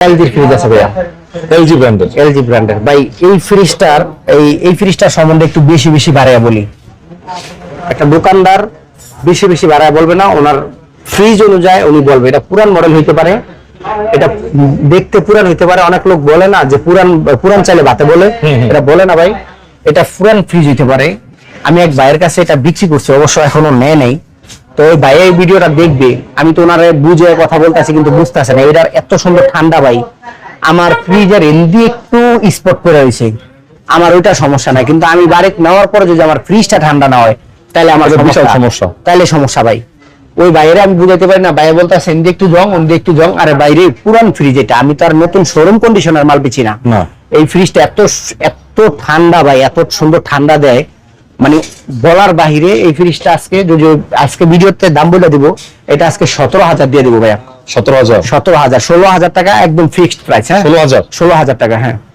এলজির fridge আছে ভাইয়া, LG ব্র্যান্ডের ভাই। এই ফ্রিজটার সম্বন্ধে একটু বেশি বেশি বাড়াইয়া বলি। একটা দোকানদার বেশি বেশি বাড়াইয়া বলবে না, ওনার ফ্রিজ অনুযায়ী উনি বলবে এটা পুরান মডেল হইতে পারে, এটা দেখতে পুরান হইতে পারে। অনেক লোক বলে না যে পুরান চাইলে বাতে বলে, এটা বলে না ভাই, এটা পুরান ফ্রিজ হইতে পারে। আমি এক ভাইয়ের কাছে এটা বিক্রি করছি, অবশ্য এখনো নেয় নাই। তো ওই ভাই এই ভিডিওটা দেখবে, আমি তো ওনারে বুঝে কথা বলতেছি কিন্তু বুঝতেছে না। এটার এত সুন্দর ঠান্ডা ভাই, আমার ফ্রিজের এন্ডি একটু স্পট করে রয়েছে, আমার ওইটা সমস্যা নাই। কিন্তু আমি বাড়িতে নেওয়ার পরে যদি আমার ফ্রিজটা ঠান্ডা না হয় তাহলে আমার বিশাল সমস্যা, তাহলে সমস্যা ভাই। ওই বাইরে আমি বুঝাইতে পারি না, বাইরে বলতে এন্ডি একটু জং, ওন্ডি একটু জং। আরে বাইরে পুরান ফ্রিজ এটা, আমি তো আর নতুন শোরুম কন্ডিশনার মাল বেচি না। এই ফ্রিজটা এত ঠান্ডা ভাই, এত সুন্দর ঠান্ডা দেয় মানে বলার বাহিরে। এই ফ্রিজটা আজকে ভিডিওতে দাম বলে দিব, এটা আজকে 17,000 দিয়ে দিব ভাইয়া। 17,000 16,000 টাকা একদম ফিক্সড প্রাইস। হ্যাঁ 16,000 16,000 টাকা। হ্যাঁ